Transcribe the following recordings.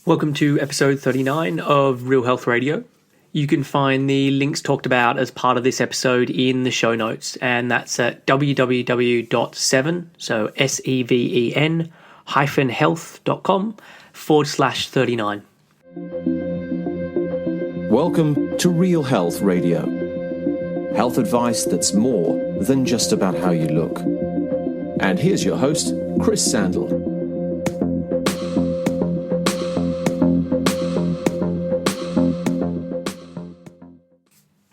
Welcome to episode 39 of Real Health Radio. You can find the links talked about as part of this episode in the show notes, and that's at www.7, so seven health.com/39. Welcome to Real Health Radio. Health advice that's more than just about how you look. And here's your host, Chris Sandel.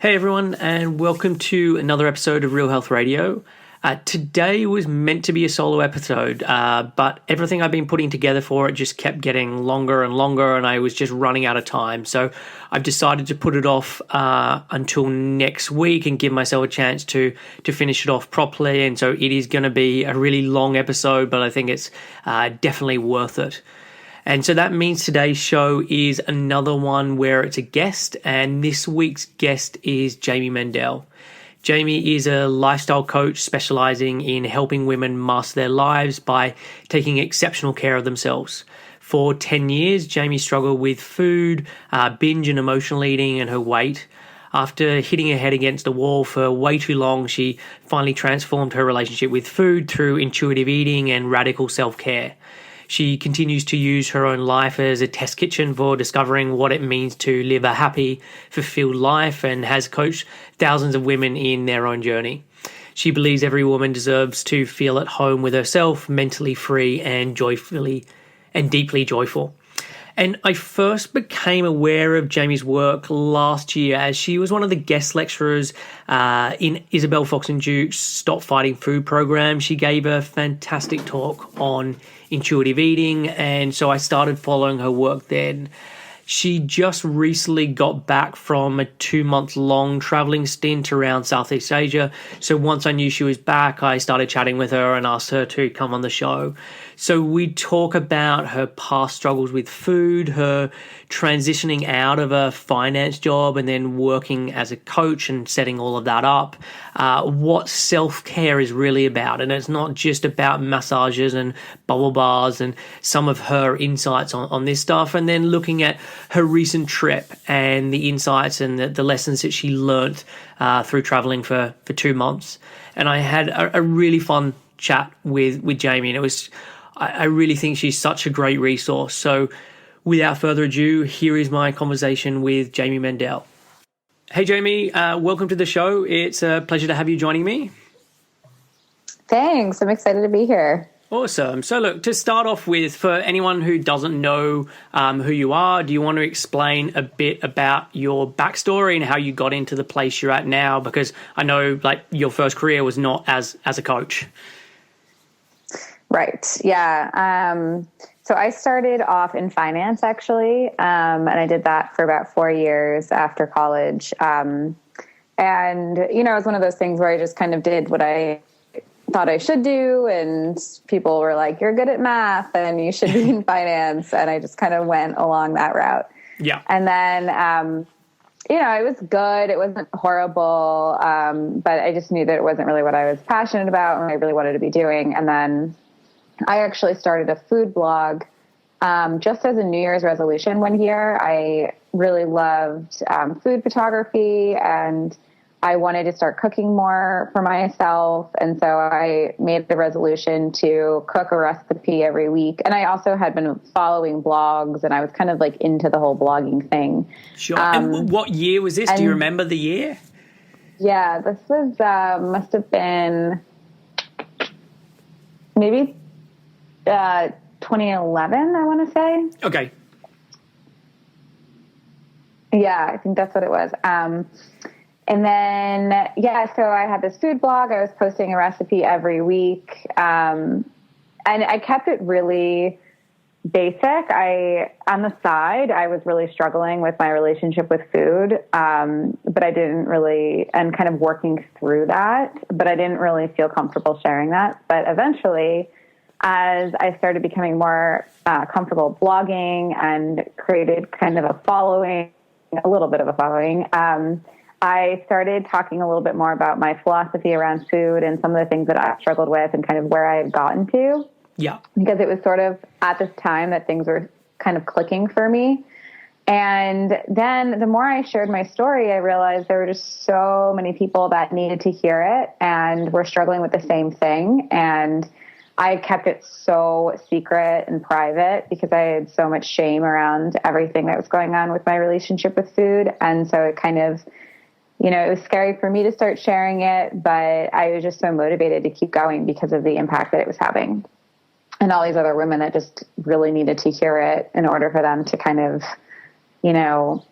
Hey everyone, and welcome to another episode of Real Health Radio. Today was meant to be a solo episode, but everything I've been putting together for it just kept getting longer and longer, and I was just running out of time. So I've decided to put it off until next week and give myself a chance to finish it off properly. And so it is going to be a really long episode, but I think it's definitely worth it. And so that means today's show is another one where it's a guest, and this week's guest is Jamie Mendell. Jamie is a lifestyle coach specializing in helping women master their lives by taking exceptional care of themselves. For 10 years, Jamie struggled with food, binge and emotional eating, and her weight. After hitting her head against a wall for way too long, she finally transformed her relationship with food through intuitive eating and radical self-care. She continues to use her own life as a test kitchen for discovering what it means to live a happy, fulfilled life, and has coached thousands of women in their own journey. She believes every woman deserves to feel at home with herself, mentally free and joyfully and deeply joyful. And I first became aware of Jamie's work last year as she was one of the guest lecturers in Isabel Fox and Duke's Stop Fighting Food program. She gave a fantastic talk on intuitive eating, and so I started following her work then. She just recently got back from a 2-month-long traveling stint around Southeast Asia. So once I knew she was back, I started chatting with her and asked her to come on the show. So we talk about her past struggles with food, her transitioning out of a finance job and then working as a coach and setting all of that up, what self-care is really about. And it's not just about massages and bubble baths, and some of her insights on this stuff. And then looking at her recent trip and the insights and the lessons that she learnt through traveling for 2 months. And I had a really fun chat with Jamie, and it was, I really think she's such a great resource. So without further ado, here is my conversation with Jamie Mendell. Hey Jamie, welcome to the show. It's a pleasure to have you joining me. Thanks, I'm excited to be here. Awesome. So look, to start off with, for anyone who doesn't know who you are, do you want to explain a bit about your backstory and how you got into the place you're at now? Because I know like your first career was not as a coach. Right. Yeah. So I started off in finance actually. And I did that for about 4 years after college. And, you know, it was one of those things where I just kind of did what I thought I should do. And people were like, you're good at math and you should be in finance. And I just kind of went along that route. Yeah. And then, you know, it was good. It wasn't horrible. But I just knew that it wasn't really what I was passionate about and I really wanted to be doing. And then I actually started a food blog just as a New Year's resolution one year. I really loved food photography and I wanted to start cooking more for myself. And so I made the resolution to cook a recipe every week. And I also had been following blogs and I was kind of like into the whole blogging thing. Sure. And what year was this? Do you remember the year? Yeah, this was, must have been maybe 2011, I want to say. Okay. Yeah, I think that's what it was. And then, yeah, so I had this food blog. I was posting a recipe every week. And I kept it really basic. On the side, I was really struggling with my relationship with food. But I didn't really, and kind of working through that, but I didn't really feel comfortable sharing that. But eventually, as I started becoming more comfortable blogging and created kind of a following, a little bit of a following, I started talking a little bit more about my philosophy around food and some of the things that I struggled with and kind of where I had gotten to. Yeah. Because it was sort of at this time that things were kind of clicking for me. And then the more I shared my story, I realized there were just so many people that needed to hear it and were struggling with the same thing. And I kept it so secret and private because I had so much shame around everything that was going on with my relationship with food. And so it kind of, it was scary for me to start sharing it, but I was just so motivated to keep going because of the impact that it was having. And all these other women that just really needed to hear it in order for them to kind of,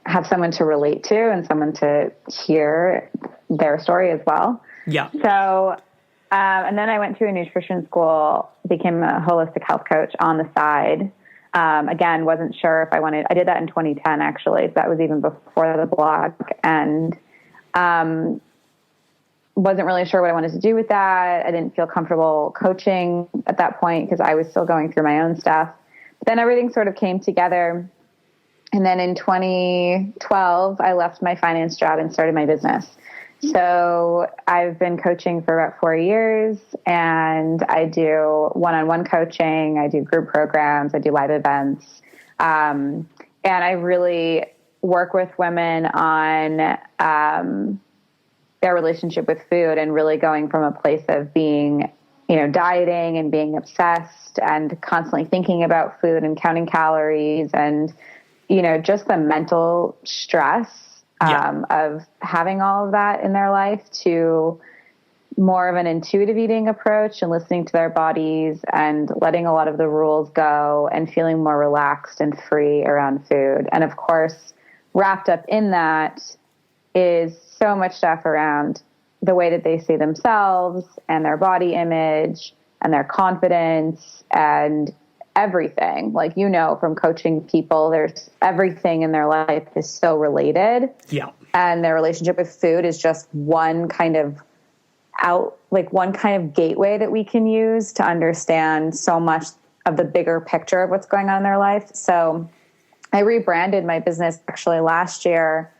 have someone to relate to and someone to hear their story as well. Yeah. So, and then I went to a nutrition school, became a holistic health coach on the side. Again, wasn't sure if I did that in 2010, actually. So that was even before the blog, and wasn't really sure what I wanted to do with that. I didn't feel comfortable coaching at that point because I was still going through my own stuff. But then everything sort of came together. And then in 2012, I left my finance job and started my business. So I've been coaching for about 4 years, and I do one-on-one coaching. I do group programs. I do live events. And I really work with women on their relationship with food and really going from a place of being, dieting and being obsessed and constantly thinking about food and counting calories and, just the mental stress of having all of that in their life to more of an intuitive eating approach and listening to their bodies and letting a lot of the rules go and feeling more relaxed and free around food. And of course, wrapped up in that is so much stuff around the way that they see themselves and their body image and their confidence and everything. Like, from coaching people, there's everything in their life is so related. Yeah. And their relationship with food is just one kind of gateway that we can use to understand so much of the bigger picture of what's going on in their life. So I rebranded my business actually last year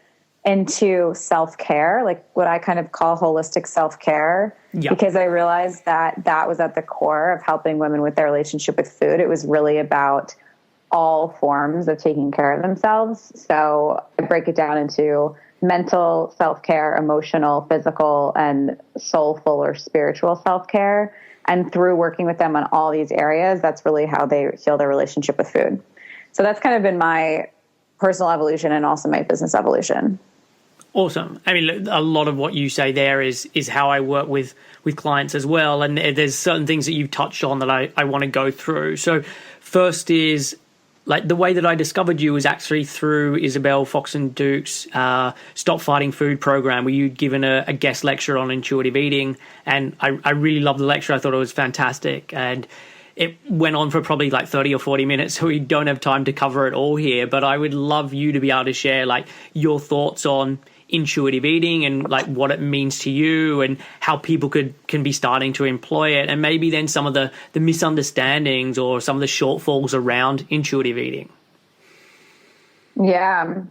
into self-care, like what I kind of call holistic self-care, because I realized that was at the core of helping women with their relationship with food. It was really about all forms of taking care of themselves. So I break it down into mental self-care, emotional, physical, and soulful or spiritual self-care. And through working with them on all these areas, that's really how they heal their relationship with food. So that's kind of been my personal evolution and also my business evolution. Awesome. I mean, a lot of what you say there is how I work with clients as well. And there's certain things that you've touched on that I want to go through. So first is, like, the way that I discovered you was actually through Isabel Foxen Duke's Stop Fighting Food program, where you'd given a guest lecture on intuitive eating. And I really loved the lecture. I thought it was fantastic. And it went on for probably like 30 or 40 minutes, so we don't have time to cover it all here. But I would love you to be able to share like your thoughts on intuitive eating and like what it means to you and how people can be starting to employ it, and maybe then some of the misunderstandings or some of the shortfalls around intuitive eating. Yeah.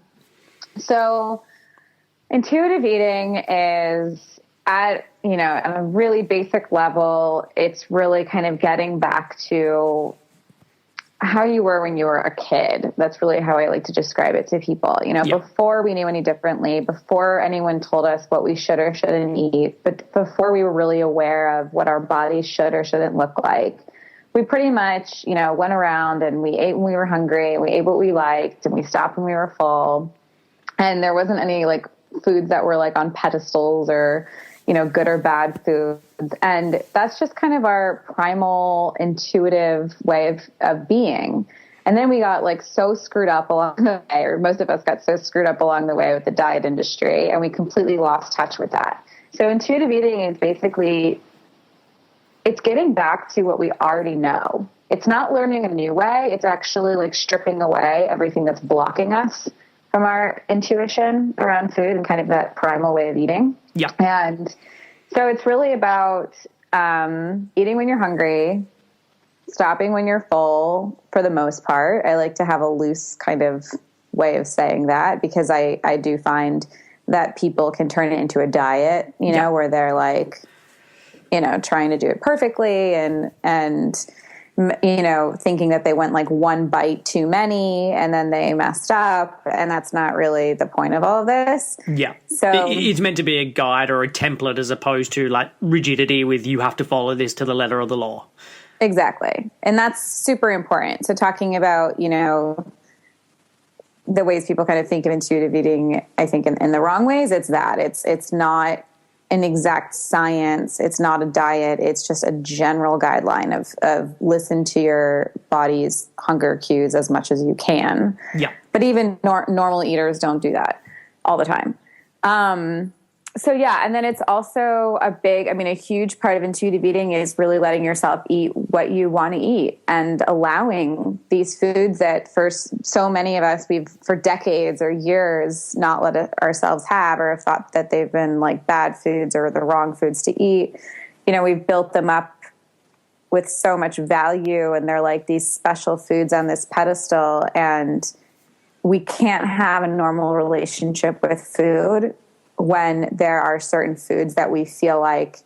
So intuitive eating is at a really basic level, it's really kind of getting back to how you were when you were a kid. That's really how I like to describe it to people. Before we knew any differently, before anyone told us what we should or shouldn't eat, but before we were really aware of what our bodies should or shouldn't look like, we pretty much, went around and we ate when we were hungry, and we ate what we liked, and we stopped when we were full. And there wasn't any like foods that were like on pedestals or, good or bad foods. And that's just kind of our primal intuitive way of being. And then we got like so screwed up along the way, or most of us got so screwed up along the way with the diet industry, and we completely lost touch with that. So intuitive eating is basically, it's getting back to what we already know. It's not learning a new way. It's actually like stripping away everything that's blocking us from our intuition around food and kind of that primal way of eating. Yeah. And so it's really about eating when you're hungry, stopping when you're full for the most part. I like to have a loose kind of way of saying that, because I do find that people can turn it into a diet, where they're like, trying to do it perfectly and thinking that they went like one bite too many and then they messed up. And that's not really the point of all of this. Yeah. So it's meant to be a guide or a template as opposed to like rigidity with you have to follow this to the letter of the law. Exactly. And that's super important. So talking about, the ways people kind of think of intuitive eating, I think in the wrong ways, it's that it's not an exact science. It's not a diet. It's just a general guideline of listen to your body's hunger cues as much as you can. Yeah. But even normal eaters don't do that all the time. So yeah, and then it's also a huge part of intuitive eating is really letting yourself eat what you want to eat and allowing these foods that for so many of us, we've for decades or years not let ourselves have or have thought that they've been like bad foods or the wrong foods to eat. We've built them up with so much value and they're like these special foods on this pedestal, and we can't have a normal relationship with food when there are certain foods that we feel like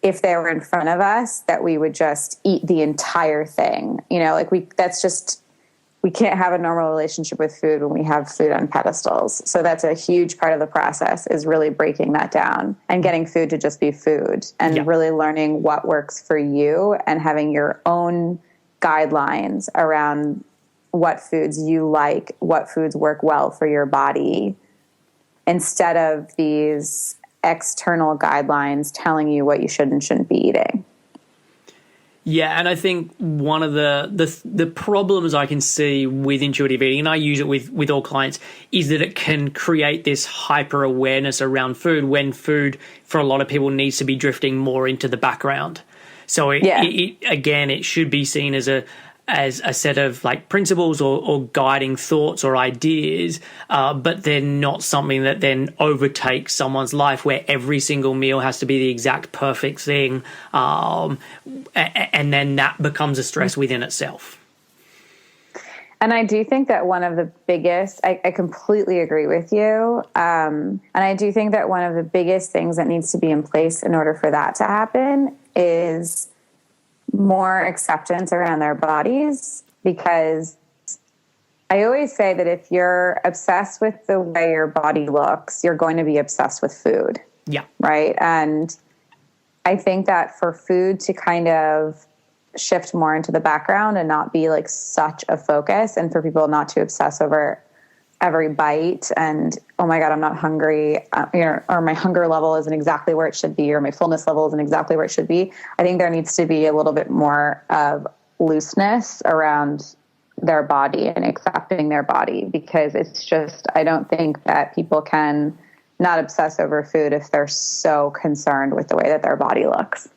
if they were in front of us that we would just eat the entire thing. We can't have a normal relationship with food when we have food on pedestals. So that's a huge part of the process, is really breaking that down and getting food to just be food and really learning what works for you and having your own guidelines around what foods you like, what foods work well for your body, instead of these external guidelines telling you what you should and shouldn't be eating. Yeah, and I think one of the problems I can see with intuitive eating, and I use it with all clients, is that it can create this hyper awareness around food when food, for a lot of people, needs to be drifting more into the background. So it should be seen as a set of like principles or guiding thoughts or ideas, but they're not something that then overtakes someone's life where every single meal has to be the exact perfect thing. And then that becomes a stress within itself. And I do think that one of the biggest, I completely agree with you. And I do think that one of the biggest things that needs to be in place in order for that to happen is more acceptance around their bodies, because I always say that if you're obsessed with the way your body looks, you're going to be obsessed with food. Yeah. Right. And I think that for food to kind of shift more into the background and not be like such a focus, and for people not to obsess over every bite and, oh my God, I'm not hungry, or my hunger level isn't exactly where it should be, or my fullness level isn't exactly where it should be. I think there needs to be a little bit more of looseness around their body and accepting their body, because it's just, I don't think that people can not obsess over food if they're so concerned with the way that their body looks.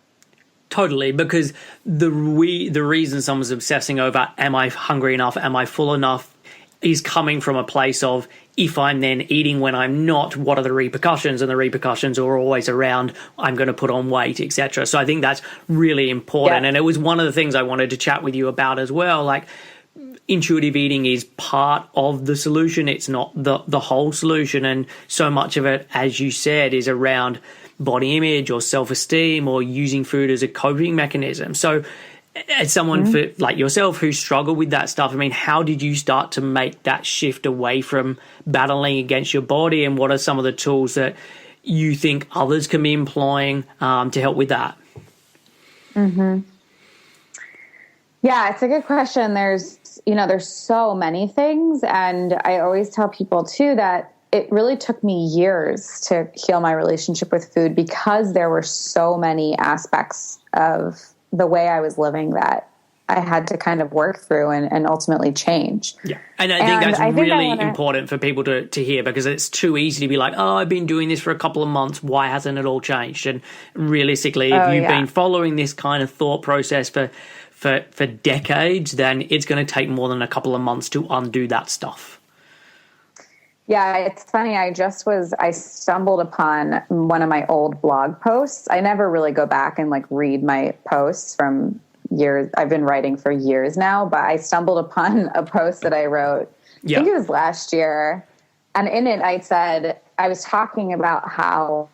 Totally, because the reason someone's obsessing over, am I hungry enough, am I full enough, is coming from a place of, if I'm then eating when I'm not, what are the repercussions? And the repercussions are always around, I'm going to put on weight, etc. So I think that's really important. Yeah. And it was one of the things I wanted to chat with you about as well. Like, intuitive eating is part of the solution. It's not the whole solution. And so much of it, as you said, is around body image or self-esteem or using food as a coping mechanism. So as someone like yourself who struggled with that stuff, I mean, how did you start to make that shift away from battling against your body, and what are some of the tools that you think others can be employing to help with that? Mm-hmm. Yeah, it's a good question. There's so many things, and I always tell people too that it really took me years to heal my relationship with food, because there were so many aspects of the way I was living that I had to kind of work through and ultimately change. Yeah. And I think that's really important for people to hear, because it's too easy to be like, oh, I've been doing this for a couple of months, why hasn't it all changed? And realistically, if you've been following this kind of thought process for decades, then it's going to take more than a couple of months to undo that stuff. Yeah, it's funny. I stumbled upon one of my old blog posts. I never really go back and like read my posts from years. I've been writing for years now, but I stumbled upon a post that I wrote, I think it was last year. And in it, I was talking about how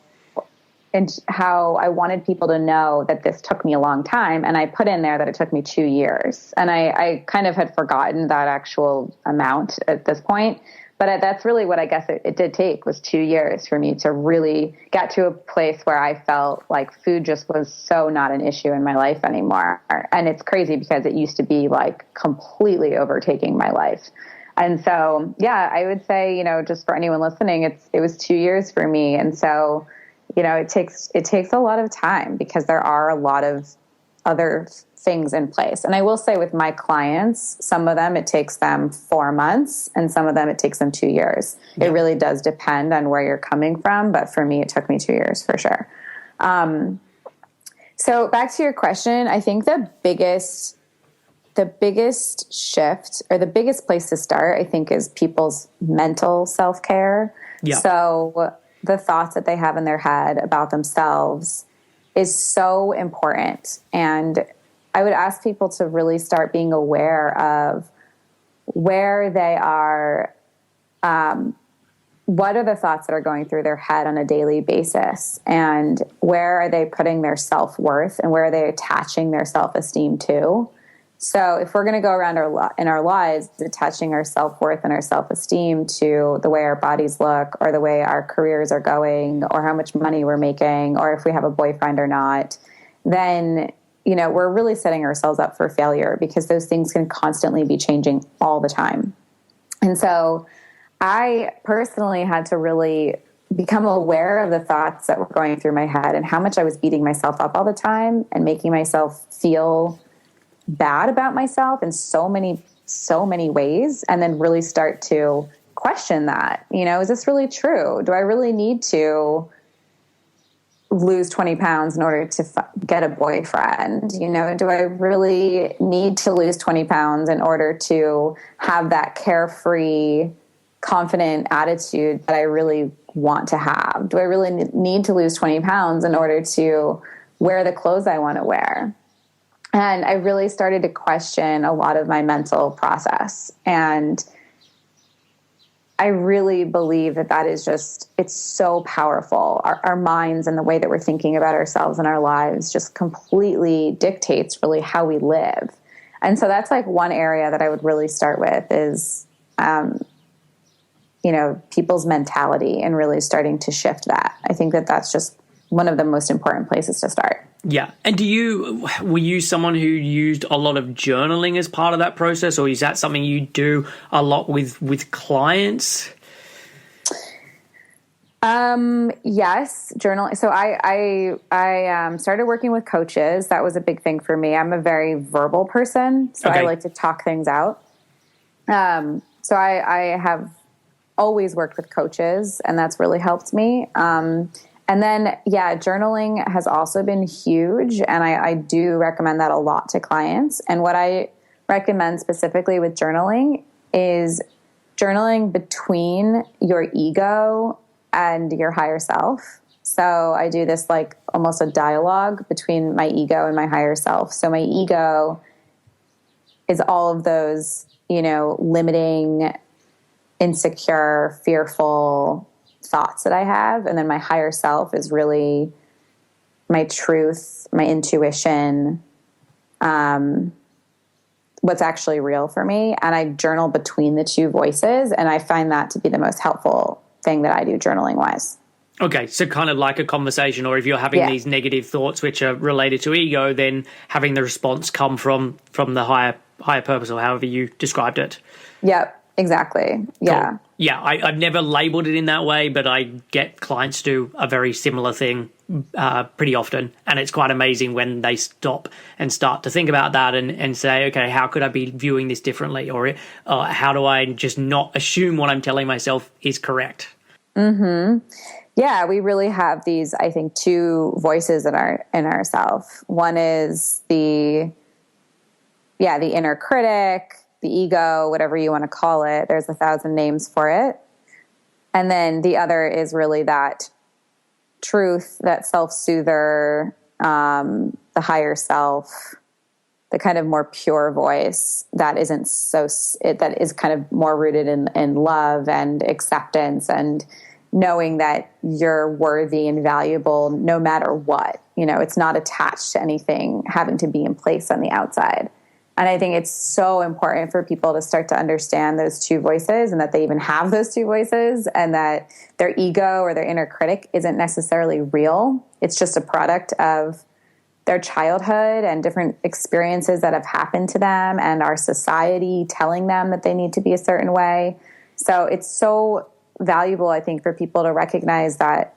and how I wanted people to know that this took me a long time. And I put in there that it took me 2 years. And I kind of had forgotten that actual amount at this point. But that's really what I guess it did take, was 2 years for me to really get to a place where I felt like food just was so not an issue in my life anymore. And it's crazy because it used to be like completely overtaking my life. And so, yeah, I would say, you know, just for anyone listening, it was 2 years for me. And so, you know, it takes a lot of time because there are a lot of other things in place. And I will say with my clients, some of them, it takes them 4 months and some of them, it takes them 2 years. Yeah. It really does depend on where you're coming from. But for me, it took me 2 years for sure. So back to your question, I think the biggest shift, or the biggest place to start, I think, is people's mental self-care. Yeah. So the thoughts that they have in their head about themselves is so important. And I would ask people to really start being aware of where they are, what are the thoughts that are going through their head on a daily basis, and where are they putting their self-worth, and where are they attaching their self-esteem to. So if we're going to go around in our lives attaching our self-worth and our self-esteem to the way our bodies look, or the way our careers are going, or how much money we're making, or if we have a boyfriend or not, then, you know, we're really setting ourselves up for failure, because those things can constantly be changing all the time. And so I personally had to really become aware of the thoughts that were going through my head and how much I was beating myself up all the time and making myself feel bad about myself in so many ways, and then really start to question that, you know, is this really true? Do I really need to lose 20 pounds in order to get a boyfriend? You know, do I really need to lose 20 pounds in order to have that carefree, confident attitude that I really want to have? Do I really need to lose 20 pounds in order to wear the clothes I want to wear? And I really started to question a lot of my mental process. And I really believe that is just, it's so powerful. Our minds and the way that we're thinking about ourselves and our lives just completely dictates really how we live. And so that's like one area that I would really start with is, you know, people's mentality, and really starting to shift that. I think that's just one of the most important places to start. Yeah. And were you someone who used a lot of journaling as part of that process, or is that something you do a lot with clients? Yes, journaling. So I started working with coaches. That was a big thing for me. I'm a very verbal person, so okay. I like to talk things out. So I have always worked with coaches, and that's really helped me. And then, yeah, journaling has also been huge, and I do recommend that a lot to clients. And what I recommend specifically with journaling is journaling between your ego and your higher self. So I do this like almost a dialogue between my ego and my higher self. So my ego is all of those, you know, limiting, insecure, fearful thoughts that I have. And then my higher self is really my truth, my intuition, what's actually real for me. And I journal between the two voices. And I find that to be the most helpful thing that I do journaling wise. Okay, so kind of like a conversation, or if you're having these negative thoughts which are related to ego, then having the response come from the higher purpose, or however you described it. Yep, exactly. Yeah. Cool. Yeah, I've never labeled it in that way, but I get clients do a very similar thing pretty often. And it's quite amazing when they stop and start to think about that and say, okay, how could I be viewing this differently? Or how do I just not assume what I'm telling myself is correct? Mm-hmm. Yeah, we really have these, I think, two voices in ourself. One is the inner critic, the ego, whatever you want to call it. There's 1,000 names for it. And then the other is really that truth, that self-soother, the higher self, the kind of more pure voice that that is kind of more rooted in love and acceptance and knowing that you're worthy and valuable no matter what. It's not attached to anything having to be in place on the outside. And I think it's so important for people to start to understand those two voices, and that they even have those two voices, and that their ego or their inner critic isn't necessarily real. It's just a product of their childhood and different experiences that have happened to them, and our society telling them that they need to be a certain way. So it's so valuable, I think, for people to recognize that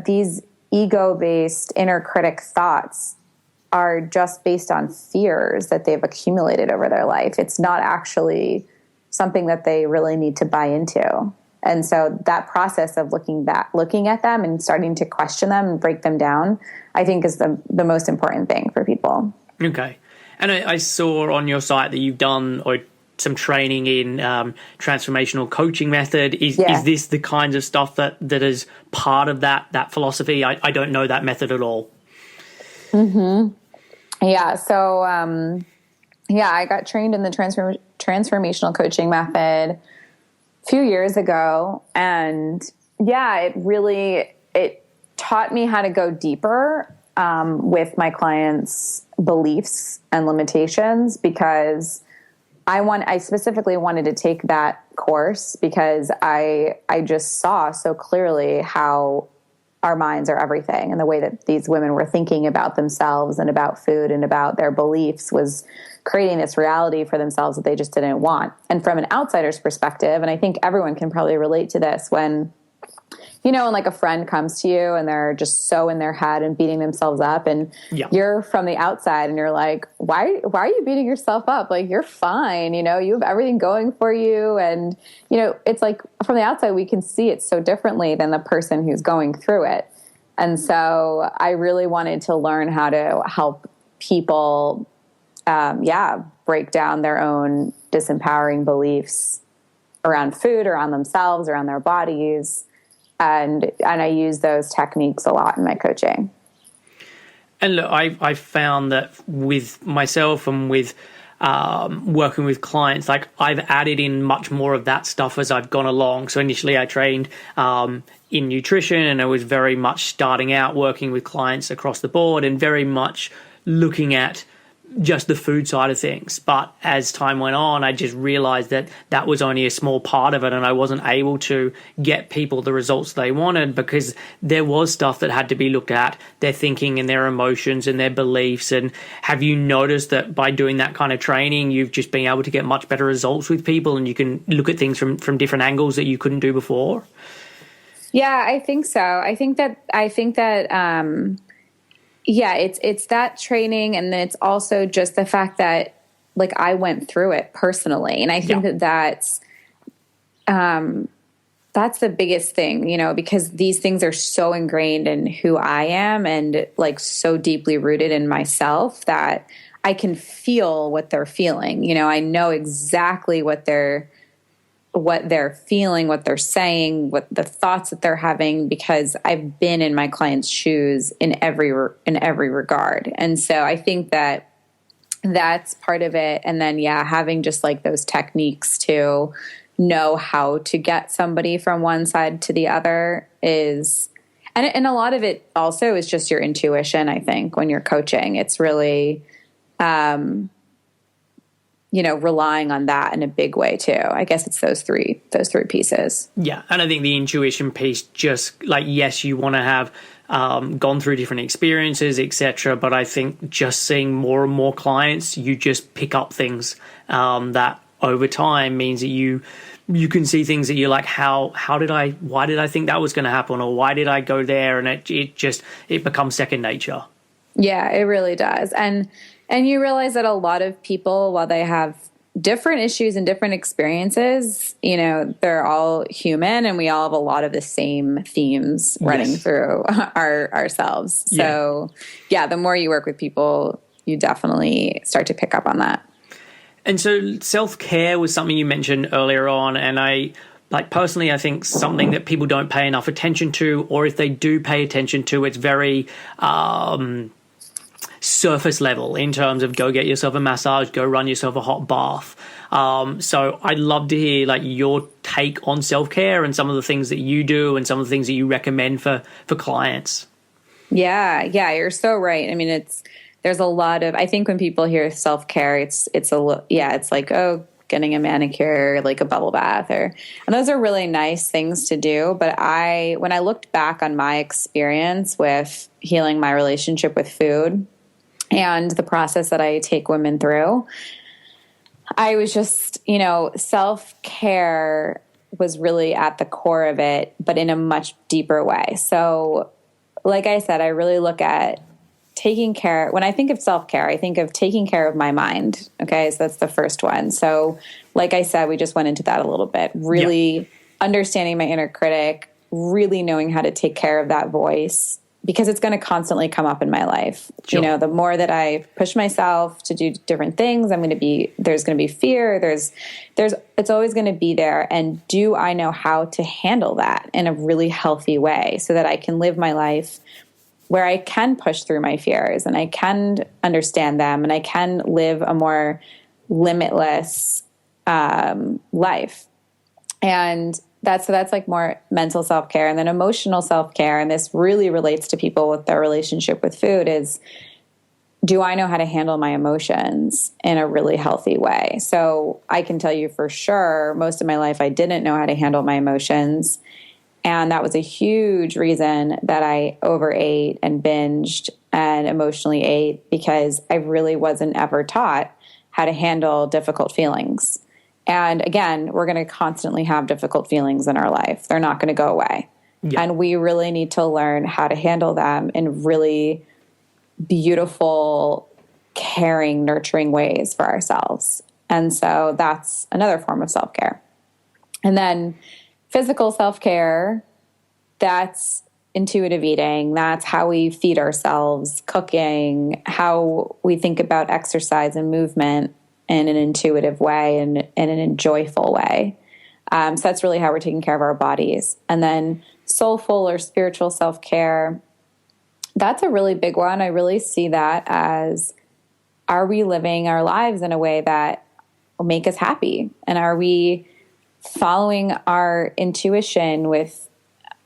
these ego-based inner critic thoughts are just based on fears that they've accumulated over their life. It's not actually something that they really need to buy into. And so that process of looking at them and starting to question them and break them down, I think is the most important thing for people. Okay. And I saw on your site that you've done some training in transformational coaching method. Is this the kinds of stuff that is part of that philosophy? I don't know that method at all. Mm-hmm. Yeah. So, I got trained in the transformational coaching method a few years ago. And it taught me how to go deeper with my clients' beliefs and limitations, because I specifically wanted to take that course because I just saw so clearly how our minds are everything, and the way that these women were thinking about themselves and about food and about their beliefs was creating this reality for themselves that they just didn't want. And from an outsider's perspective, and I think everyone can probably relate to this, when when like a friend comes to you and they're just so in their head and beating themselves up, and you're from the outside and you're like, why are you beating yourself up? Like, you're fine. You have everything going for you. And, it's like from the outside, we can see it so differently than the person who's going through it. And so I really wanted to learn how to help people, break down their own disempowering beliefs around food, around themselves, around their bodies. And I use those techniques a lot in my coaching. And look, I found that with myself and with working with clients, like, I've added in much more of that stuff as I've gone along. So initially I trained in nutrition, and I was very much starting out working with clients across the board and very much looking at just the food side of things. But as time went on, I just realized that was only a small part of it, and I wasn't able to get people the results they wanted because there was stuff that had to be looked at, their thinking and their emotions and their beliefs. And have you noticed that by doing that kind of training, you've just been able to get much better results with people, and you can look at things from different angles that you couldn't do before? Yeah, I think so. I think that it's that training, and then it's also just the fact that, like, I went through it personally, and I think that's the biggest thing, because these things are so ingrained in who I am and, like, so deeply rooted in myself that I can feel what they're feeling. I know exactly what they're feeling, what they're saying, what the thoughts that they're having, because I've been in my clients' shoes in every regard. And so I think that that's part of it. And then, having just like those techniques to know how to get somebody from one side to the other is, and a lot of it also is just your intuition. I think when you're coaching, it's really, relying on that in a big way too. I guess it's those three pieces. Yeah. And I think the intuition piece, just like, yes, you want to have gone through different experiences, etc. But I think just seeing more and more clients, you just pick up things that over time means that you can see things that you're like, why did I think that was going to happen? Or why did I go there? And it becomes second nature. Yeah, it really does. And you realize that a lot of people, while they have different issues and different experiences, they're all human, and we all have a lot of the same themes running through ourselves. So, the more you work with people, you definitely start to pick up on that. And so self-care was something you mentioned earlier on, and I think something that people don't pay enough attention to, or if they do pay attention to, it's very surface level in terms of go get yourself a massage, go run yourself a hot bath. So I'd love to hear like your take on self-care and some of the things that you do and some of the things that you recommend for clients. Yeah, you're so right. I mean, there's a lot of, I think when people hear self-care, it's like, oh, getting a manicure, like a bubble bath, and those are really nice things to do. But when I looked back on my experience with healing my relationship with food and the process that I take women through, I was just, self-care was really at the core of it, but in a much deeper way. So like I said, I really look at taking care. When I think of self-care, I think of taking care of my mind. Okay. So that's the first one. So like I said, we just went into that a little bit, really understanding my inner critic, really knowing how to take care of that voice, because it's going to constantly come up in my life. Sure. The more that I push myself to do different things, there's going to be fear. It's always going to be there. And do I know how to handle that in a really healthy way so that I can live my life where I can push through my fears and I can understand them and I can live a more limitless life. And that's like more mental self-care. And then emotional self-care, and this really relates to people with their relationship with food, is, do I know how to handle my emotions in a really healthy way? So I can tell you for sure, most of my life I didn't know how to handle my emotions. And that was a huge reason that I overate and binged and emotionally ate, because I really wasn't ever taught how to handle difficult feelings. And again, we're going to constantly have difficult feelings in our life. They're not going to go away. Yeah. And we really need to learn how to handle them in really beautiful, caring, nurturing ways for ourselves. And so that's another form of self-care. And then physical self-care, that's intuitive eating. That's how we feed ourselves, cooking, how we think about exercise and movement in an intuitive way and in a joyful way. So that's really how we're taking care of our bodies. And then soulful or spiritual self-care, that's a really big one. I really see that as, are we living our lives in a way that will make us happy? And are we following our intuition with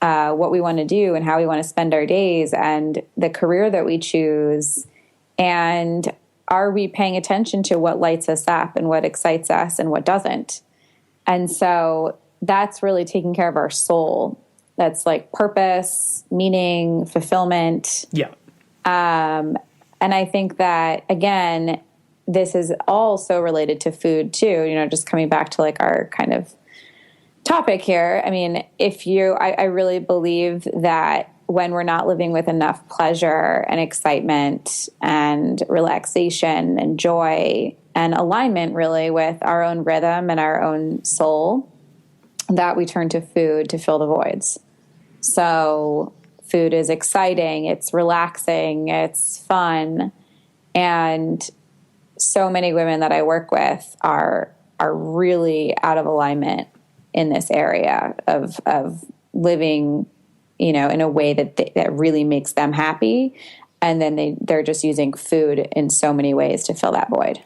what we want to do and how we want to spend our days and the career that we choose? And are we paying attention to what lights us up and what excites us and what doesn't? And so that's really taking care of our soul. That's like purpose, meaning, fulfillment. Yeah. And I think that, again, this is also related to food too, just coming back to like our kind of topic here. I mean, I really believe that when we're not living with enough pleasure and excitement and relaxation and joy and alignment really with our own rhythm and our own soul, that we turn to food to fill the voids. So food is exciting, it's relaxing, it's fun. And so many women that I work with are really out of alignment in this area of living, in a way that really makes them happy. And then they're just using food in so many ways to fill that void.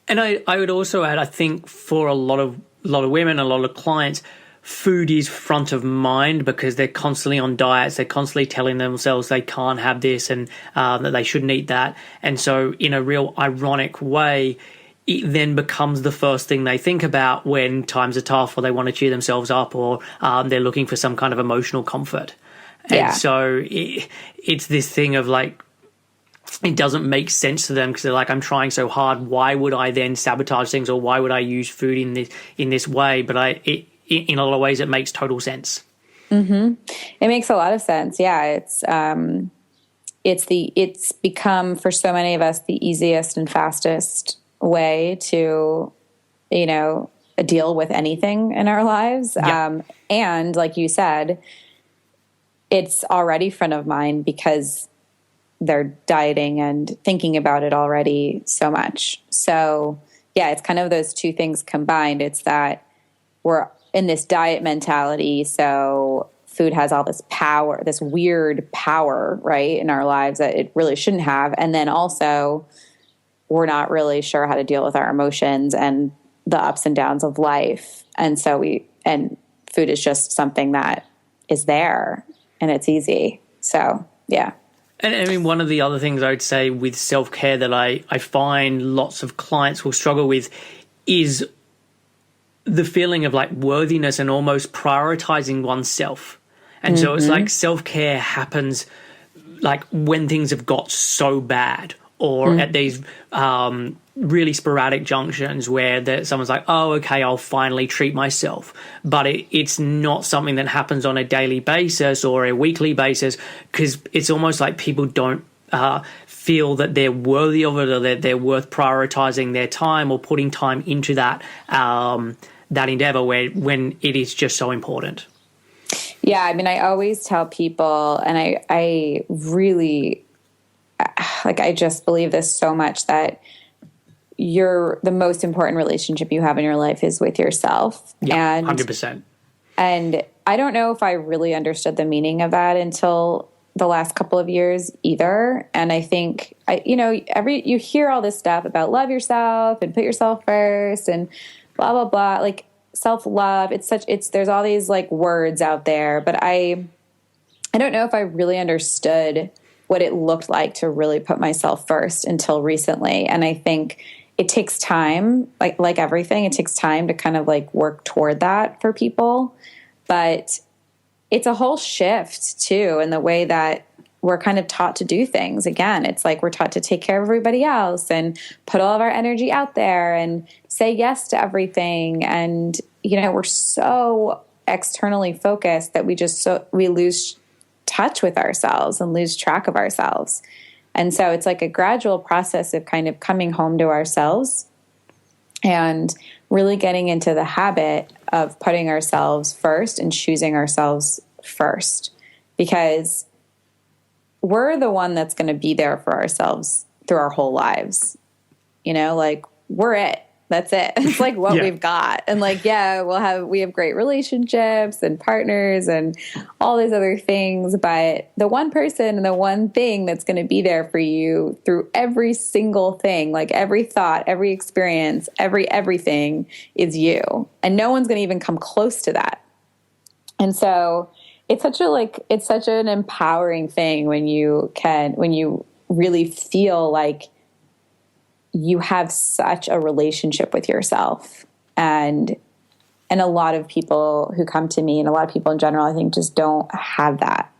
And I would also add, I think for a lot of women, a lot of clients, food is front of mind because they're constantly on diets. They're constantly telling themselves they can't have this and that they shouldn't eat that. And so in a real ironic way, it then becomes the first thing they think about when times are tough or they want to cheer themselves up or they're looking for some kind of emotional comfort. And so it's this thing of like, it doesn't make sense to them because they're like, I'm trying so hard. Why would I then sabotage things, or why would I use food in this way? But in a lot of ways, it makes total sense. Mm-hmm. It makes a lot of sense. Yeah, it's become for so many of us the easiest and fastest way to, deal with anything in our lives. Yeah. And like you said, it's already front of mind because they're dieting and thinking about it already so much. So yeah, it's kind of those two things combined. It's that we're in this diet mentality. So food has all this power, this weird power, right, in our lives that it really shouldn't have. And then also we're not really sure how to deal with our emotions and the ups and downs of life. And so we and food is just something that is there and it's easy. So, yeah. And I mean, one of the other things I would say with self-care that I find lots of clients will struggle with is the feeling of like worthiness and almost prioritizing oneself. And so it's like self-care happens like when things have got so bad, or at these really sporadic junctions where someone's like, oh, okay, I'll finally treat myself. But it's not something that happens on a daily basis or a weekly basis, because it's almost like people don't feel that they're worthy of it, or that they're worth prioritizing their time or putting time into that that endeavor when it is just so important. Yeah, I mean, I always tell people, and I really, like, I just believe this so much, that the most important relationship you have in your life is with yourself. Yeah, and 100%. And I don't know if I really understood the meaning of that until the last couple of years either. And I think, you hear all this stuff about love yourself and put yourself first and blah, blah, blah. Like, self-love, there's all these like words out there, but I don't know if I really understood what it looked like to really put myself first until recently. And I think it takes time, like everything, it takes time to kind of like work toward that for people. But it's a whole shift too in the way that we're kind of taught to do things. Again, it's like we're taught to take care of everybody else and put all of our energy out there and say yes to everything. And, we're so externally focused that we lose touch with ourselves and lose track of ourselves. And so it's like a gradual process of kind of coming home to ourselves and really getting into the habit of putting ourselves first and choosing ourselves first, because we're the one that's going to be there for ourselves through our whole lives. Like, we're it. That's it. It's like what we've got. And like, we have great relationships and partners and all these other things. But the one person and the one thing that's going to be there for you through every single thing, like every thought, every experience, everything is you. And no one's going to even come close to that. And so it's such an empowering thing when you really feel like you have such a relationship with yourself. And a lot of people who come to me, and a lot of people in general, I think, just don't have that.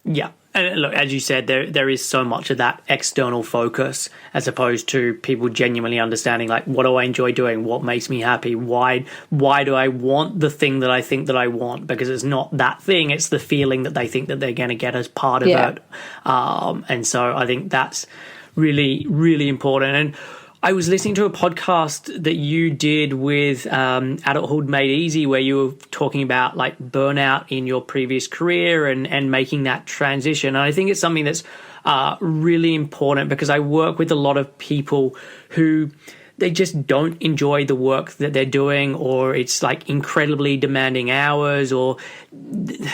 Yeah. And look, as you said, there is so much of that external focus as opposed to people genuinely understanding, like, what do I enjoy doing? What makes me happy? Why do I want the thing that I think that I want? Because it's not that thing, it's the feeling that they think that they're going to get as part of it. And so I think that's really, really important. And I was listening to a podcast that you did with Adulthood Made Easy, where you were talking about like burnout in your previous career and making that transition. And I think it's something that's really important, because I work with a lot of people who they just don't enjoy the work that they're doing, or it's like incredibly demanding hours, or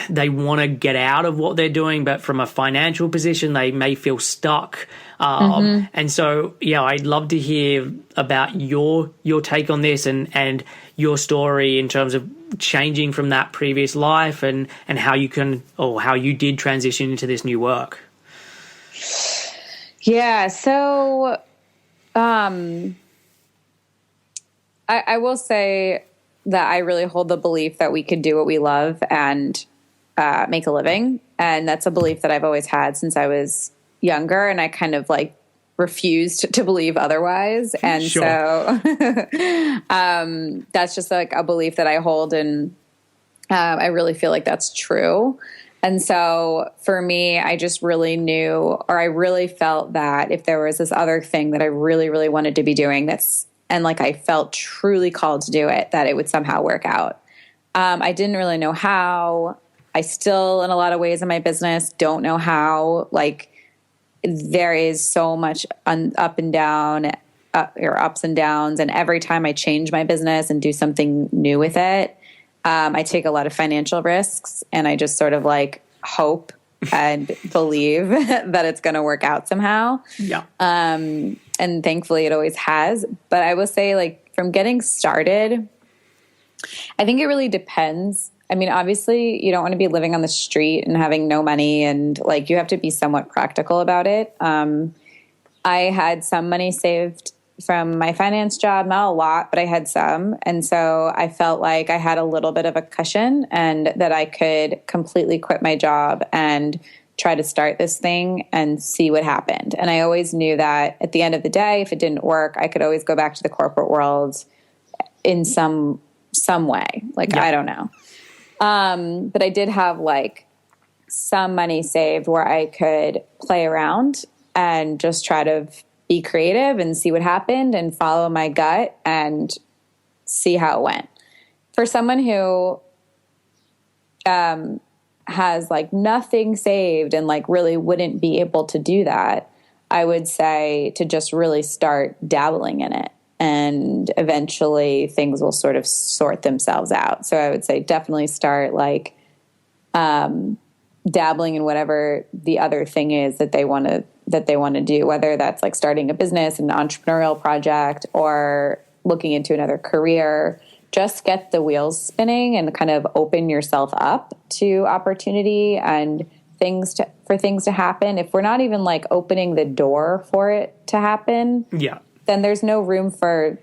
they want to get out of what they're doing, but from a financial position, they may feel stuck. And so, I'd love to hear about your take on this and your story in terms of changing from that previous life and how you did transition into this new work. Yeah. So, I will say that I really hold the belief that we could do what we love and make a living. And that's a belief that I've always had since I was younger. And I kind of like refused to believe otherwise. And so that's just like a belief that I hold. And I really feel like that's true. And so for me, I just really knew, or I really felt that if there was this other thing that I really, really wanted to be doing and like I felt truly called to do it, that it would somehow work out. I didn't really know how. I still, in a lot of ways in my business, don't know how. Like, there is so much up and down, or ups and downs. And every time I change my business and do something new with it, I take a lot of financial risks, and I just sort of like hope and believe that it's going to work out somehow. Yeah. And thankfully it always has. But I will say, like, from getting started, I think it really depends. I mean, obviously you don't want to be living on the street and having no money, and like you have to be somewhat practical about it. I had some money saved from my finance job, not a lot, but I had some. And so I felt like I had a little bit of a cushion and that I could completely quit my job and try to start this thing and see what happened. And I always knew that at the end of the day, if it didn't work, I could always go back to the corporate world in some way. Like, I don't know. But I did have like some money saved where I could play around and just try to be creative and see what happened and follow my gut and see how it went. For someone who has like nothing saved and like really wouldn't be able to do that, I would say to just really start dabbling in it, and eventually things will sort of sort themselves out. So I would say definitely start like dabbling in whatever the other thing is that they want to do, whether that's like starting a business, an entrepreneurial project, or looking into another career. Just get the wheels spinning and kind of open yourself up to opportunity and things to happen. If we're not even like opening the door for it to happen, then there's no room for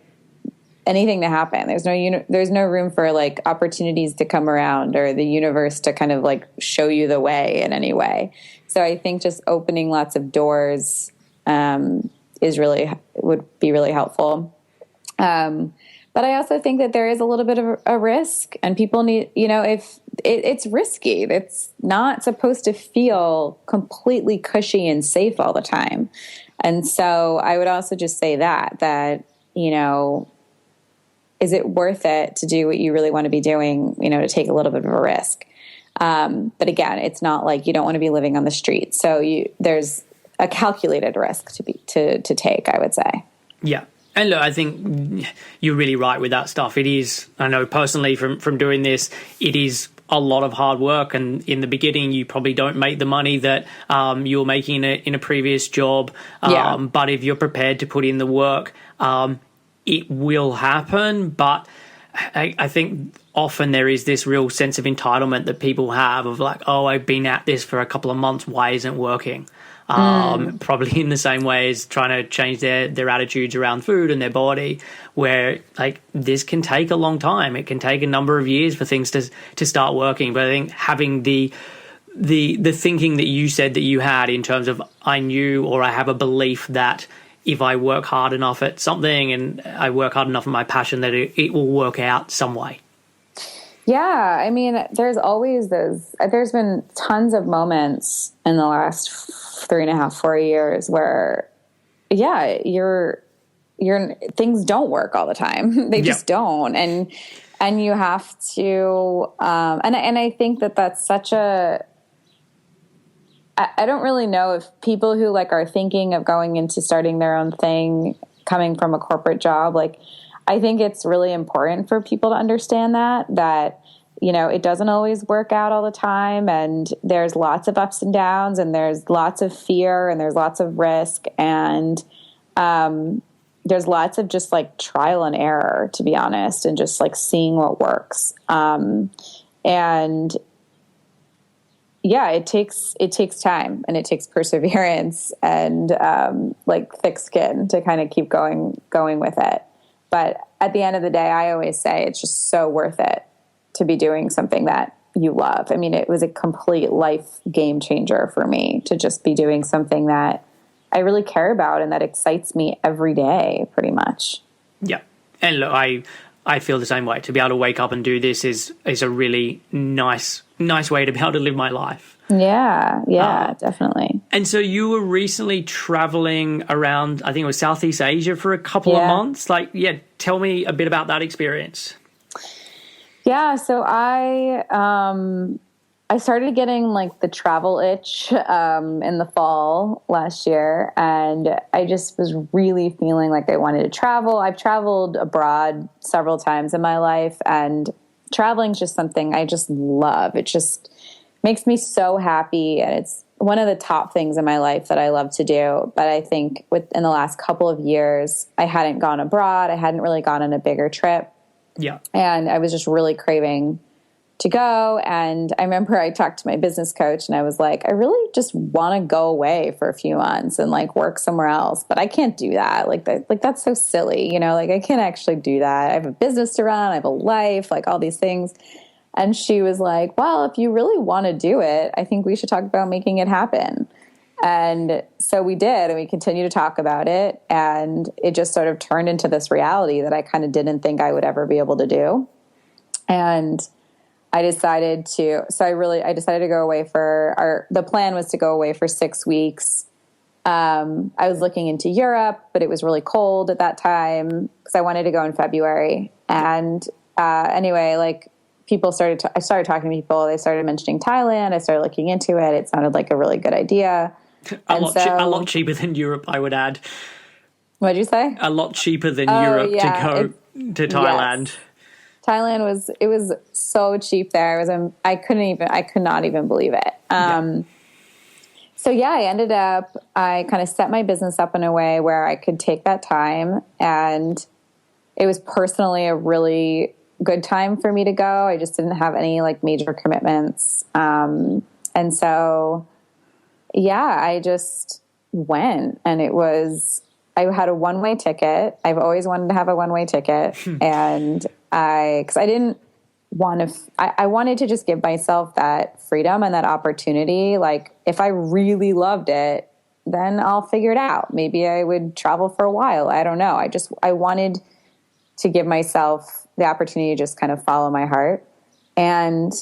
anything to happen. There's no room for like opportunities to come around or the universe to kind of like show you the way in any way. So I think just opening lots of doors would be really helpful. But I also think that there is a little bit of a risk, and people need, if it's risky, it's not supposed to feel completely cushy and safe all the time. And so I would also just say that, is it worth it to do what you really want to be doing, to take a little bit of a risk? But again, it's not like you don't want to be living on the street. So there's a calculated risk to take, I would say. Yeah. And look, I think you're really right with that stuff. It is, I know personally from doing this, it is a lot of hard work. And in the beginning, you probably don't make the money that you were making in a previous job. But if you're prepared to put in the work, it will happen. But I think often there is this real sense of entitlement that people have of like, oh, I've been at this for a couple of months. Why isn't it working? Probably in the same way as trying to change their attitudes around food and their body, where like this can take a long time. It can take a number of years for things to start working. But I think having the thinking that you said that you had in terms of I knew, or I have a belief that if I work hard enough at something and I work hard enough in my passion, that it will work out some way. Yeah, I mean, there's been tons of moments in the last 3.5, 4 years where, things don't work all the time. They just don't. And you have to, and I think that's such a, I don't really know if people who like are thinking of going into starting their own thing, coming from a corporate job, like, I think it's really important for people to understand that, it doesn't always work out all the time, and there's lots of ups and downs, and there's lots of fear, and there's lots of risk, and there's lots of just like trial and error, to be honest, and just like seeing what works. It takes time, and it takes perseverance and like thick skin to kind of keep going with it. But at the end of the day, I always say it's just so worth it to be doing something that you love. I mean, it was a complete life game changer for me to just be doing something that I really care about and that excites me every day, pretty much. Yeah. And look, I feel the same way. To be able to wake up and do this is a really nice way to be able to live my life. Yeah, definitely. And so you were recently traveling around, I think it was Southeast Asia for a couple of months. Tell me a bit about that experience. Yeah, so I started getting like the travel itch in the fall last year, and I just was really feeling like I wanted to travel. I've traveled abroad several times in my life, and traveling is just something I just love. It just makes me so happy, and it's one of the top things in my life that I love to do. But I think in the last couple of years, I hadn't gone abroad. I hadn't really gone on a bigger trip. Yeah. And I was just really craving to go. And I remember I talked to my business coach and I was like, I really just want to go away for a few months and like work somewhere else, but I can't do that. That's so silly, like I can't actually do that. I have a business to run. I have a life, like all these things. And she was like, well, if you really want to do it, I think we should talk about making it happen. And so we did, and we continued to talk about it. And it just sort of turned into this reality that I kind of didn't think I would ever be able to do. And I decided to go away the plan was to go away for 6 weeks. I was looking into Europe, but it was really cold at that time because I wanted to go in February. And anyway, like I started talking to people. They started mentioning Thailand. I started looking into it. It sounded like a really good idea. A lot cheaper than Europe, I would add. What'd you say? A lot cheaper than Europe to go to Thailand. Yes. Thailand was so cheap there. I could not even believe it. So I kind of set my business up in a way where I could take that time, and it was personally a really good time for me to go. I just didn't have any like major commitments. And so, I just went, and I had a one-way ticket. I've always wanted to have a one-way ticket. And I wanted to just give myself that freedom and that opportunity. Like if I really loved it, then I'll figure it out. Maybe I would travel for a while. I don't know. I wanted to give myself the opportunity to just kind of follow my heart. And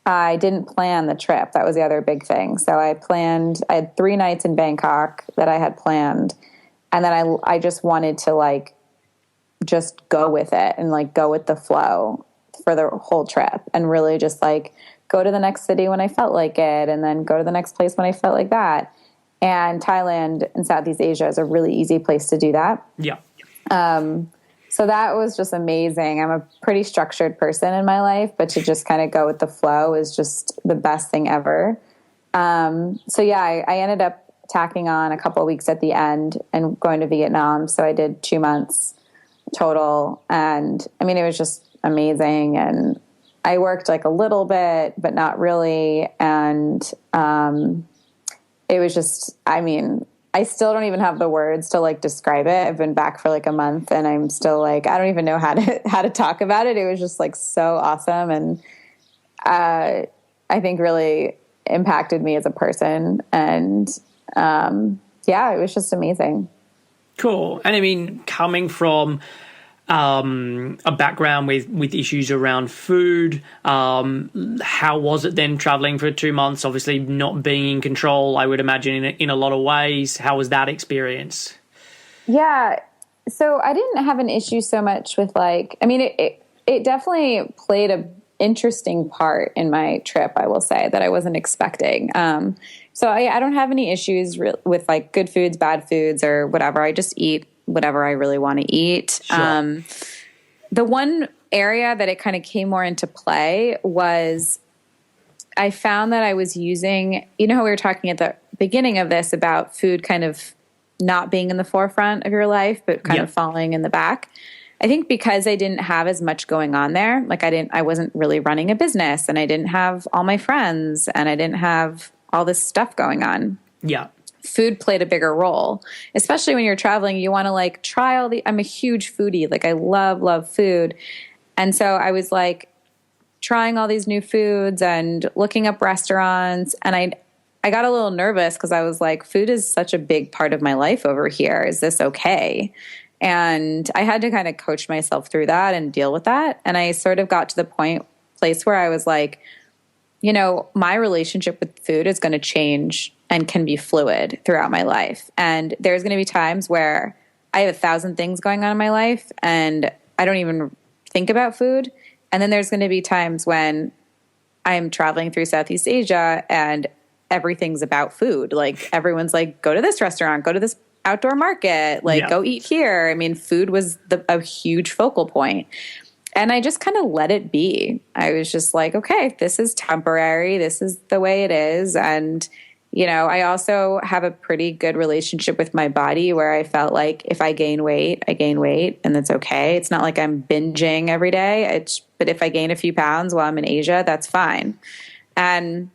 I didn't plan the trip. That was the other big thing. So I had 3 nights in Bangkok that I had planned. And then I just wanted to like, just go with it and like go with the flow for the whole trip, and really just like go to the next city when I felt like it, and then go to the next place when I felt like that. And Thailand and Southeast Asia is a really easy place to do that. Yeah. So that was just amazing. I'm a pretty structured person in my life, but to just kind of go with the flow is just the best thing ever. I ended up tacking on a couple of weeks at the end and going to Vietnam. So I did 2 months total. And I mean, it was just amazing. And I worked like a little bit, but not really. And it was just, I mean, I still don't even have the words to like describe it. I've been back for like a month, and I'm still like, I don't even know how to talk about it. It was just like so awesome. And I think really impacted me as a person. And it was just amazing. Cool. And I mean, coming from a background with issues around food, how was it then traveling for 2 months? Obviously not being in control, I would imagine, in a lot of ways. How was that experience? Yeah. So I didn't have an issue so much with it definitely played a interesting part in my trip, I will say, that I wasn't expecting. So I don't have any issues with like good foods, bad foods, or whatever. I just eat whatever I really want to eat. Sure. The one area that it kind of came more into play was I found that I was using, how we were talking at the beginning of this about food kind of not being in the forefront of your life, but kind of falling in the back. I think because I didn't have as much going on there, like I wasn't really running a business, and I didn't have all my friends, and I didn't have all this stuff going on. Yeah. Food played a bigger role, especially when you're traveling. You want to like try I'm a huge foodie. Like I love food. And so I was like trying all these new foods and looking up restaurants. And I got a little nervous because I was like, food is such a big part of my life over here. Is this okay? And I had to kind of coach myself through that and deal with that. And I sort of got to the place where I was like, my relationship with food is going to change and can be fluid throughout my life. And there's going to be times where I have 1,000 things going on in my life and I don't even think about food. And then there's going to be times when I'm traveling through Southeast Asia and everything's about food. Like everyone's like, go to this restaurant, go to this outdoor market, go eat here. I mean, food was a huge focal point. And I just kind of let it be. I was just like, okay, this is temporary. This is the way it is. And, I also have a pretty good relationship with my body where I felt like if I gain weight, I gain weight, and that's okay. It's not like I'm binging every day. But if I gain a few pounds while I'm in Asia, that's fine. And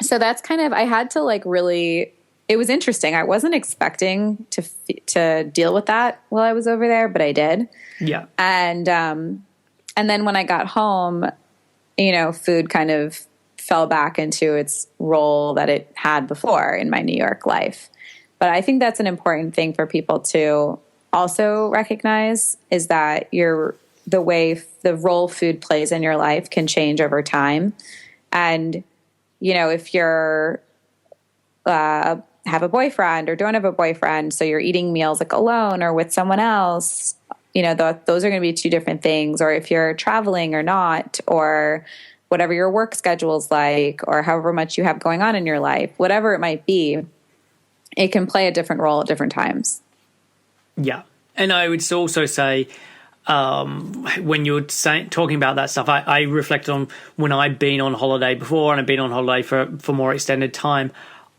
so that's kind of, I had to like really, it was interesting. I wasn't expecting to deal with that while I was over there, but I did. Yeah. And then when I got home, food kind of fell back into its role that it had before in my New York life. But I think that's an important thing for people to also recognize, is that the role food plays in your life can change over time. And, if you're, have a boyfriend or don't have a boyfriend, so you're eating meals like alone or with someone else, those are going to be two different things. Or if you're traveling or not, or whatever your work schedule is like, or however much you have going on in your life, whatever it might be, it can play a different role at different times. Yeah. And I would also say, when you're talking about that stuff, I reflect on when I've been on holiday before, and I've been on holiday for more extended time.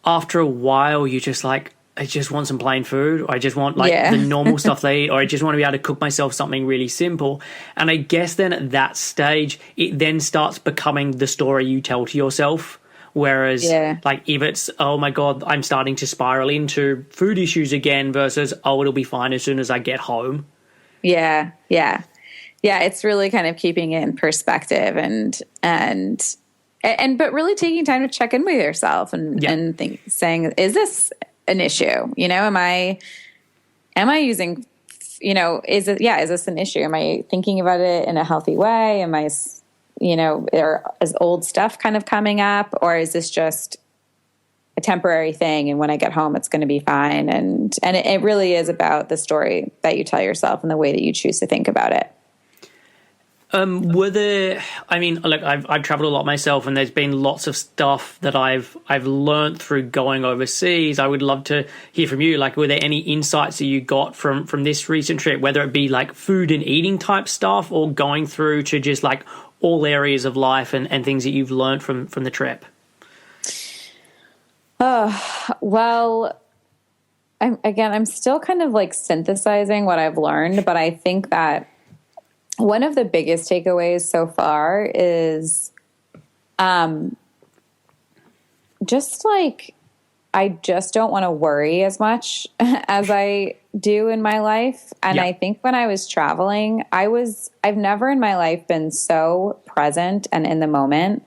After a while, you're just like, I just want some plain food, or I just want the normal stuff they eat, or I just want to be able to cook myself something really simple. And I guess then at that stage, it then starts becoming the story you tell to yourself. Whereas if it's, oh my God, I'm starting to spiral into food issues again, versus, oh, it'll be fine as soon as I get home. Yeah. It's really kind of keeping it in perspective but really taking time to check in with yourself and saying, is this an issue? Am I using, is this an issue? Am I thinking about it in a healthy way? Am I, is old stuff kind of coming up, or is this just a temporary thing? And when I get home, it's going to be fine. And it really is about the story that you tell yourself and the way that you choose to think about it. I've traveled a lot myself, and there's been lots of stuff that I've learned through going overseas. I would love to hear from you. Like, were there any insights that you got from this recent trip, whether it be like food and eating type stuff, or going through to just like all areas of life and things that you've learned from the trip? Well, I'm still kind of like synthesizing what I've learned, but I think that one of the biggest takeaways so far is just like, I just don't want to worry as much as I do in my life. And I think when I was traveling, I've never in my life been so present and in the moment.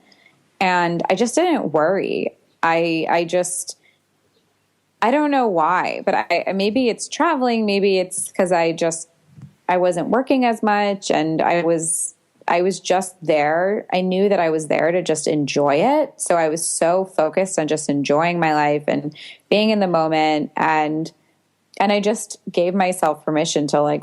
And I just didn't worry. I don't know why, but maybe it's traveling. Maybe it's because I wasn't working as much, and I was just there. I knew that I was there to just enjoy it. So I was so focused on just enjoying my life and being in the moment. And I just gave myself permission to, like,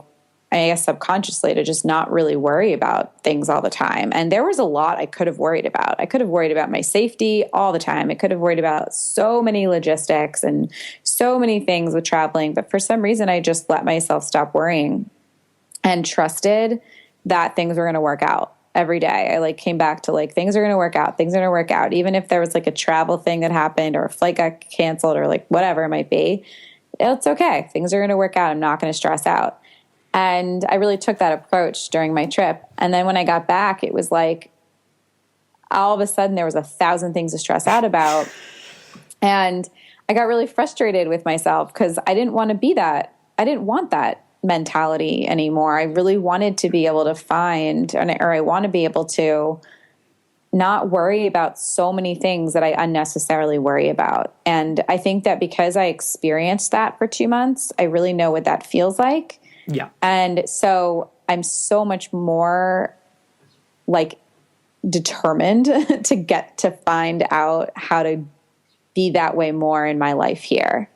I guess subconsciously, to just not really worry about things all the time. And there was a lot I could have worried about. I could have worried about my safety all the time. I could have worried about so many logistics and so many things with traveling. But for some reason, I just let myself stop worrying and trusted that things were going to work out every day. I came back to things are going to work out. Things are going to work out. Even if there was a travel thing that happened, or a flight got canceled, or whatever it might be, it's okay. Things are going to work out. I'm not going to stress out. And I really took that approach during my trip. And then when I got back, it was all of a sudden there was 1,000 things to stress out about. And I got really frustrated with myself because I didn't want to be that. I didn't want that mentality anymore. I really wanted to be able to I want to be able to not worry about so many things that I unnecessarily worry about. And I think that because I experienced that for 2 months, I really know what that feels like. Yeah. And so I'm so much more determined to find out how to be that way more in my life here.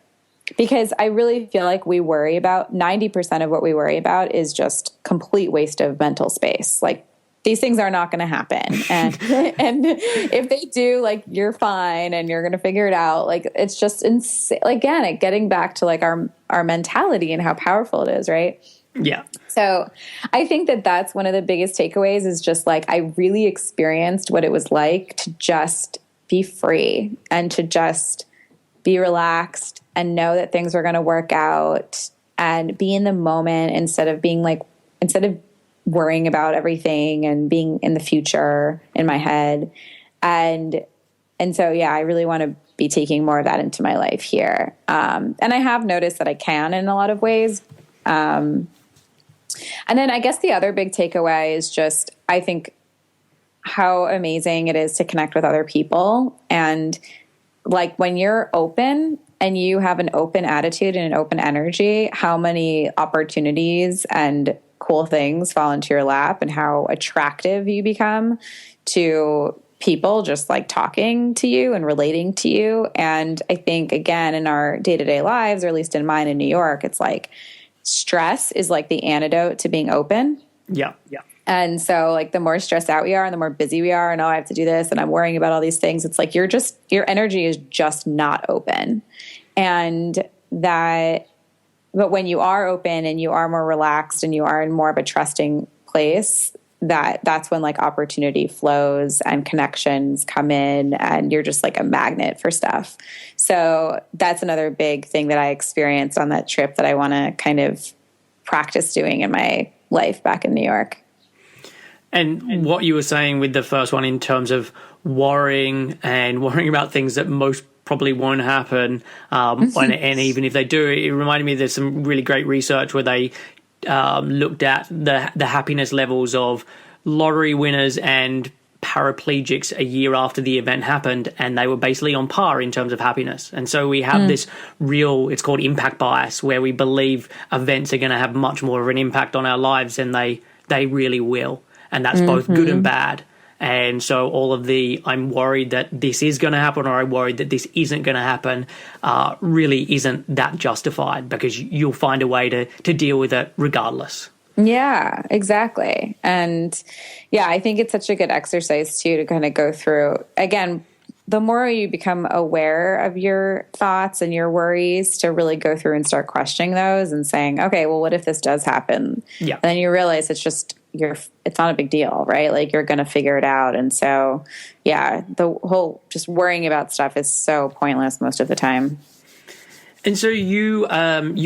Because I really feel like we worry about 90% of what we worry about is just complete waste of mental space. These things are not going to happen. And if they do, you're fine and you're going to figure it out. It's just insane. Again, getting back to our mentality and how powerful it is, right? Yeah. So I think that that's one of the biggest takeaways is just I really experienced what it was like to just be free and to just be relaxed and know that things are going to work out and be in the moment instead of worrying about everything and being in the future in my head. And so, yeah, I really want to be taking more of that into my life here. And I have noticed that I can in a lot of ways. And then I guess the other big takeaway is just, I think, how amazing it is to connect with other people. And like when you're open and you have an open attitude and an open energy, how many opportunities and cool things fall into your lap and how attractive you become to people just like talking to you and relating to you. And I think, again, in our day-to-day lives, or at least in mine in New York, it's like stress is like the antidote to being open. Yeah. Yeah. And so like the more stressed out we are and the more busy we are and, oh, I have to do this and I'm worrying about all these things. It's like your energy is just not open. But when you are open and you are more relaxed and you are in more of a trusting place, that's when like opportunity flows and connections come in and you're just like a magnet for stuff. So that's another big thing that I experienced on that trip that I want to kind of practice doing in my life back in New York. And what you were saying with the first one in terms of worrying about things that most probably won't happen, and even if they do, it reminded me there's some really great research where they looked at the happiness levels of lottery winners and paraplegics a year after the event happened, and they were basically on par in terms of happiness. And so we have this it's called impact bias, where we believe events are going to have much more of an impact on our lives than they really will. And that's both good and bad. And so all of I'm worried that this is going to happen or I'm worried that this isn't going to happen really isn't that justified, because you'll find a way to deal with it regardless. Yeah, exactly. And yeah, I think it's such a good exercise too to kind of go through. Again, the more you become aware of your thoughts and your worries, to really go through and start questioning those and saying, okay, well, what if this does happen? Yeah. And then you realize it's not a big deal, right? Like you're going to figure it out. And so, yeah, the whole just worrying about stuff is so pointless most of the time. And so you've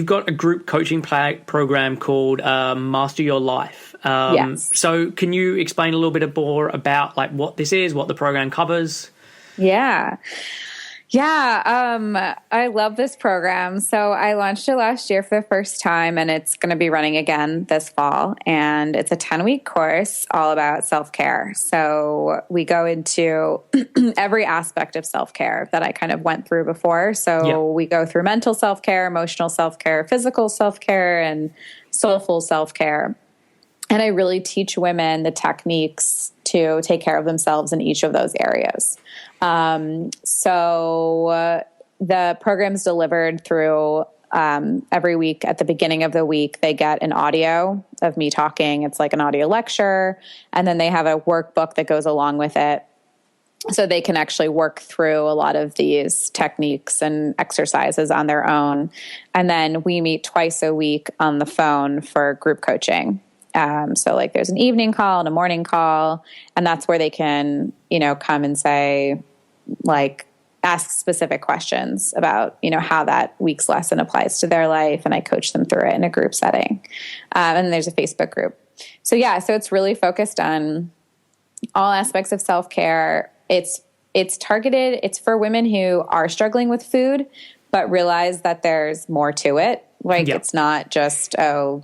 got a group coaching program called Master Your Life. Yes. So can you explain a little bit more about like what this is, what the program covers? Yeah. I love this program. So I launched it last year for the first time, and it's going to be running again this fall. And it's a 10-week course all about self-care. So we go into every aspect of self-care that I kind of went through before. So we go through mental self-care, emotional self-care, physical self-care, and soulful self-care. And I really teach women the techniques to take care of themselves in each of those areas. So the program's delivered through every week. At the beginning of the week, they get an audio of me talking. It's like an audio lecture. And then they have a workbook that goes along with it. So they can actually work through a lot of these techniques and exercises on their own. And then we meet twice a week on the phone for group coaching. So like there's an evening call and a morning call, and that's where they can, come and say, like, ask specific questions about, how that week's lesson applies to their life. And I coach them through it in a group setting. And there's a Facebook group. So it's really focused on all aspects of self-care. It's targeted. It's for women who are struggling with food, but realize that there's more to it. It's not just,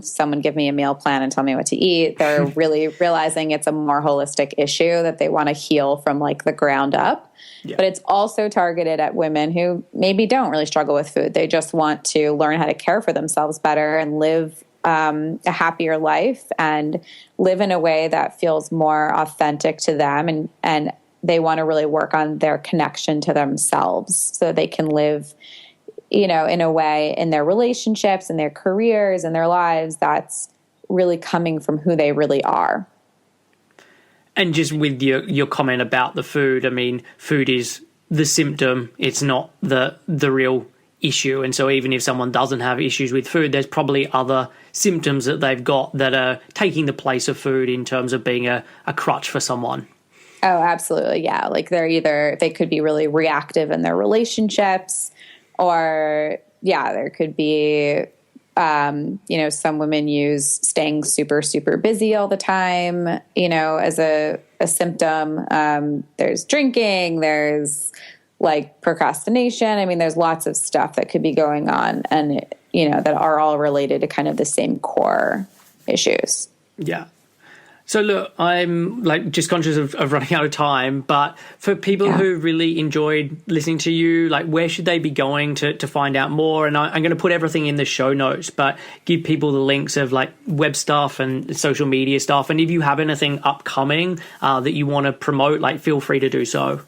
someone give me a meal plan and tell me what to eat. They're really realizing it's a more holistic issue that they want to heal from like the ground up. Yeah. But it's also targeted at women who maybe don't really struggle with food. They just want to learn how to care for themselves better and live a happier life and live in a way that feels more authentic to them. And they want to really work on their connection to themselves so they can live in a way in their relationships and their careers and their lives that's really coming from who they really are. And just with your comment about the food, I mean, food is the symptom. It's not the real issue. And so even if someone doesn't have issues with food, there's probably other symptoms that they've got that are taking the place of food in terms of being a crutch for someone. Oh, absolutely. Yeah. Like they could be really reactive in their relationships. Or, there could be, some women use staying super, super busy all the time, as a symptom. There's drinking, there's like procrastination. I mean, there's lots of stuff that could be going on and, that are all related to kind of the same core issues. Yeah. So look, I'm like just conscious of running out of time, but for people who really enjoyed listening to you, like where should they be going to find out more? And I'm going to put everything in the show notes, but give people the links of like web stuff and social media stuff. And if you have anything upcoming that you want to promote, like feel free to do so.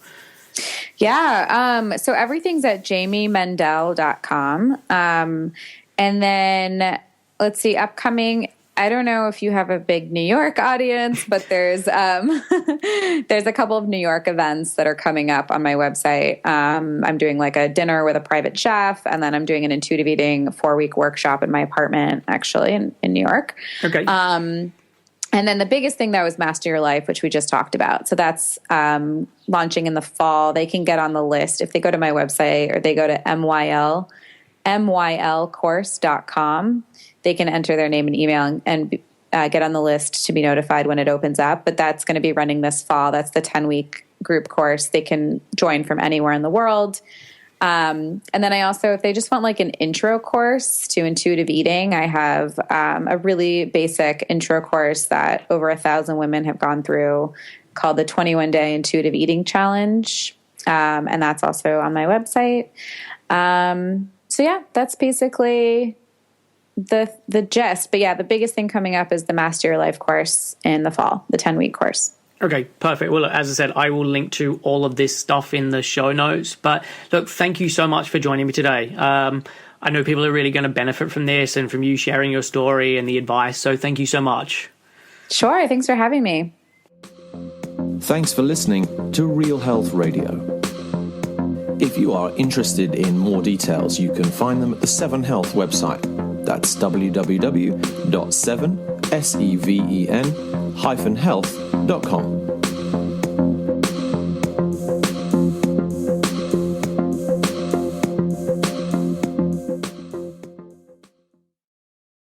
Yeah. So everything's at jamiemendell.com. And then let's see, upcoming, I don't know if you have a big New York audience, but there's there's a couple of New York events that are coming up on my website. I'm doing like a dinner with a private chef, and then I'm doing an intuitive eating 4-week workshop in my apartment, actually, in New York. Okay. And then the biggest thing, though, is Master Your Life, which we just talked about. So that's launching in the fall. They can get on the list if they go to my website or they go to mylcourse.com. They can enter their name and email and get on the list to be notified when it opens up. But that's going to be running this fall. That's the 10-week group course. They can join from anywhere in the world. And then I also, if they just want like an intro course to intuitive eating, I have a really basic intro course that over 1,000 women have gone through called the 21-Day Intuitive Eating Challenge. And that's also on my website. So yeah, that's basically the gist. But yeah, the biggest thing coming up is the Master Your Life course in the fall, the 10-week course. Okay, perfect. Well, look, as I said, I will link to all of this stuff in the show notes. But look, thank you so much for joining me today. I know people are really going to benefit from this and from you sharing your story and the advice. So thank you so much. Sure. Thanks for having me. Thanks for listening to Real Health Radio. If you are interested in more details, you can find them at the 7 Health website. That's www.7health.com.